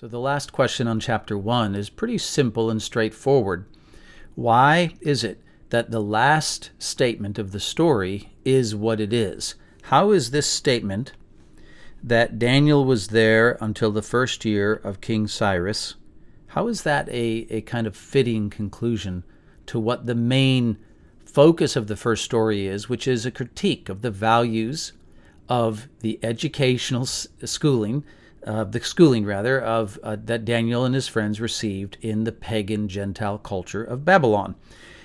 So the last question on chapter 1 is pretty simple and straightforward. Why is it that the last statement of the story is what it is? How is this statement that Daniel was there until the first year of King Cyrus, how is that a kind of fitting conclusion to what the main focus of the first story is, which is a critique of the values of the educational schooling, that Daniel and his friends received in the pagan Gentile culture of Babylon?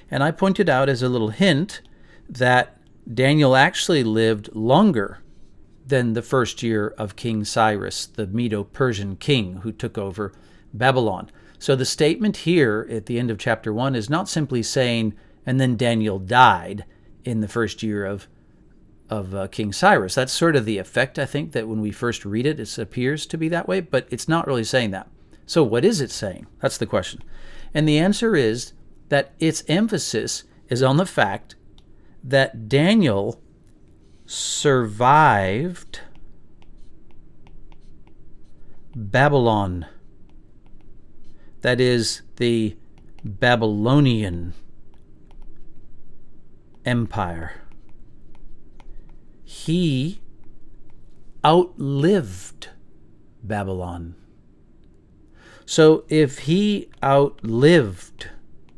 And I pointed out as a little hint that Daniel actually lived longer than the first year of King Cyrus, the Medo-Persian king who took over Babylon. So the statement here at the end of chapter 1 is not simply saying, and then Daniel died in the first year of King Cyrus. That's sort of the effect, I think, that when we first read it, it appears to be that way, but it's not really saying that. So what is it saying? That's the question. And the answer is that its emphasis is on the fact that Daniel survived Babylon. That is the Babylonian Empire. He outlived Babylon. So if he outlived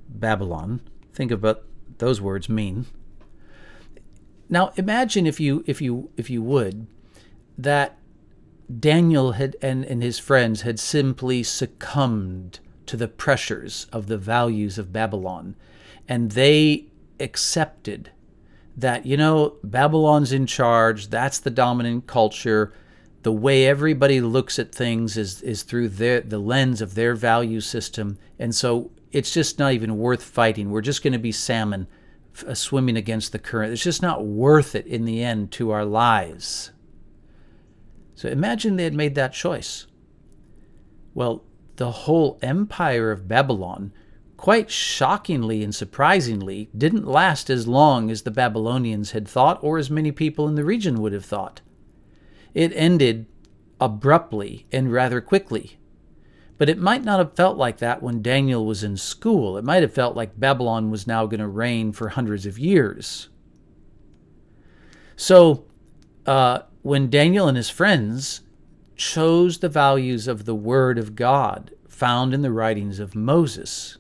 Babylon, think of what those words mean. Now imagine if you would, that Daniel and his friends had simply succumbed to the pressures of the values of Babylon, and they accepted that, Babylon's in charge, that's the dominant culture, the way everybody looks at things is through the lens of their value system, and so it's just not even worth fighting. We're just going to be salmon swimming against the current. It's just not worth it in the end to our lives. So imagine they had made that choice. Well, the whole empire of Babylon, quite shockingly and surprisingly, didn't last as long as the Babylonians had thought, or as many people in the region would have thought. It ended abruptly and rather quickly. But it might not have felt like that when Daniel was in school. It might have felt like Babylon was now going to reign for hundreds of years. So when Daniel and his friends chose the values of the Word of God found in the writings of Moses,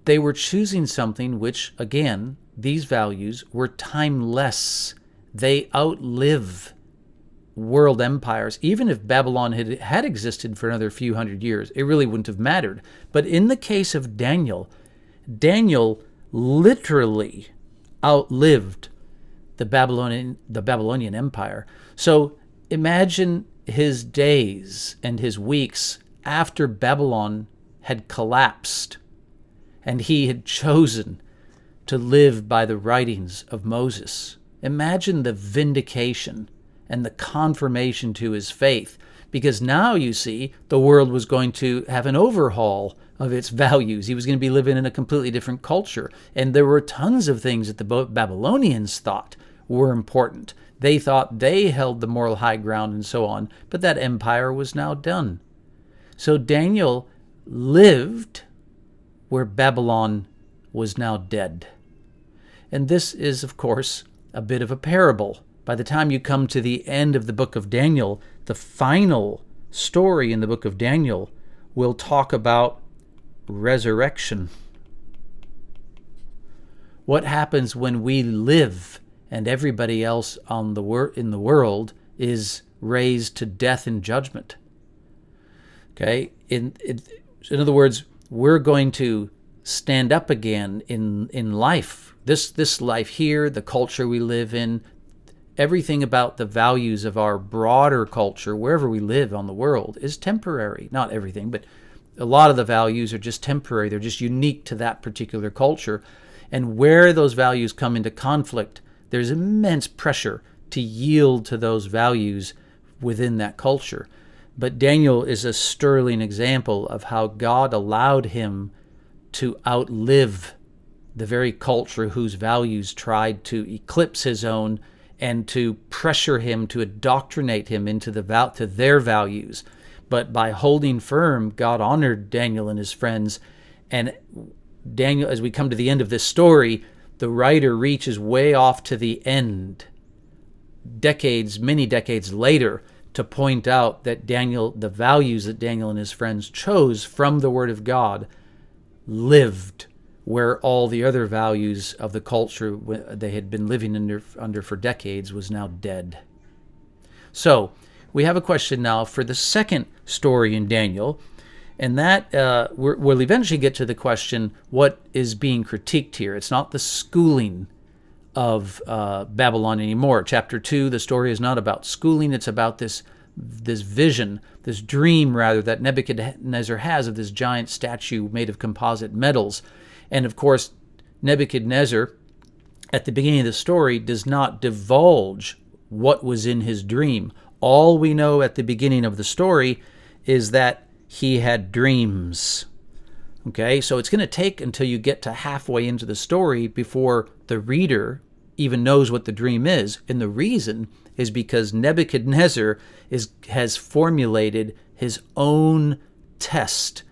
they were choosing something which, again, these values were timeless. They outlive world empires. Even if Babylon had existed for another few hundred years, it really wouldn't have mattered. But in the case of Daniel literally outlived the Babylonian Empire. So imagine his days and his weeks after Babylon had collapsed and he had chosen to live by the writings of Moses. Imagine the vindication and the confirmation to his faith, because now, you see, the world was going to have an overhaul of its values. He was going to be living in a completely different culture, and there were tons of things that the Babylonians thought were important. They thought they held the moral high ground and so on, but that empire was now done. So Daniel lived where Babylon was now dead. And this is, of course, a bit of a parable. By the time you come to the end of the book of Daniel, the final story in the book of Daniel will talk about resurrection. What happens when we live and everybody else in the world is raised to death and judgment? Okay? In other words, we're going to stand up again in life. This life here, the culture we live in, everything about the values of our broader culture, wherever we live on the world, is temporary. Not everything, but a lot of the values are just temporary. They're just unique to that particular culture. And where those values come into conflict, there's immense pressure to yield to those values within that culture. But Daniel is a sterling example of how God allowed him to outlive the very culture whose values tried to eclipse his own and to pressure him, to indoctrinate him into to their values. But by holding firm, God honored Daniel and his friends. And Daniel, as we come to the end of this story, the writer reaches way off to the end, many decades later, to point out that the values that Daniel and his friends chose from the Word of God lived where all the other values of the culture they had been living under for decades was now dead. So we have a question now for the second story in Daniel, and that we'll eventually get to the question, what is being critiqued here? It's not the schooling of Babylon anymore. Chapter 2, the story is not about schooling. It's about this vision, this dream, rather, that Nebuchadnezzar has of this giant statue made of composite metals. And of course, Nebuchadnezzar, at the beginning of the story, does not divulge what was in his dream. All we know at the beginning of the story is that he had dreams. Okay, so it's going to take until you get to halfway into the story before the reader even knows what the dream is. And the reason is because Nebuchadnezzar has formulated his own test.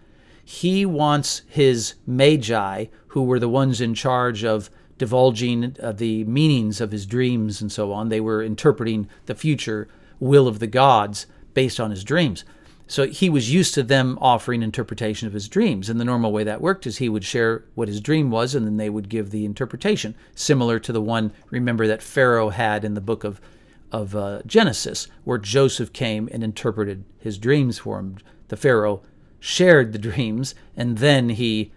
He wants his magi, who were the ones in charge of divulging the meanings of his dreams and so on. They were interpreting the future will of the gods based on his dreams. So he was used to them offering interpretation of his dreams. And the normal way that worked is he would share what his dream was, and then they would give the interpretation, similar to the one, remember, that Pharaoh had in the book of Genesis, where Joseph came and interpreted his dreams for him. The Pharaoh shared the dreams, and then he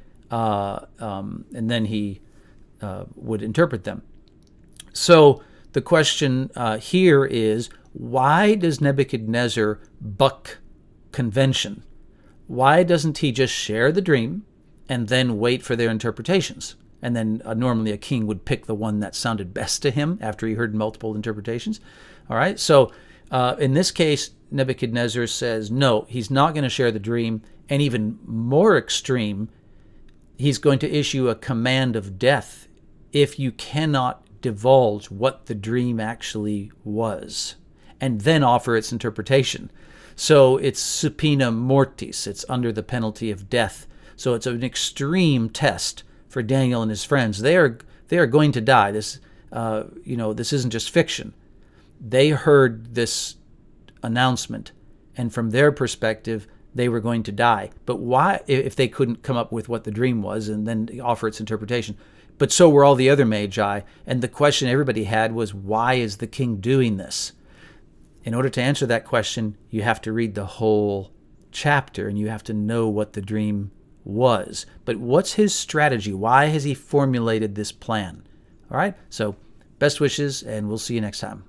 would interpret them. So the question here is, why does Nebuchadnezzar buck convention? Why doesn't he just share the dream and then wait for their interpretations? And then normally a king would pick the one that sounded best to him after he heard multiple interpretations. All right, so in this case, Nebuchadnezzar says no, he's not going to share the dream, and even more extreme, he's going to issue a command of death if you cannot divulge what the dream actually was, and then offer its interpretation. So it's subpoena mortis. It's under the penalty of death. So it's an extreme test for Daniel and his friends. They are going to die. This isn't just fiction. They heard this announcement, and from their perspective, they were going to die. But why, if they couldn't come up with what the dream was and then offer its interpretation? But so were all the other magi. And the question everybody had was, why is the king doing this? In order to answer that question, you have to read the whole chapter, and you have to know what the dream was. But what's his strategy? Why has he formulated this plan? All right, so best wishes, and we'll see you next time.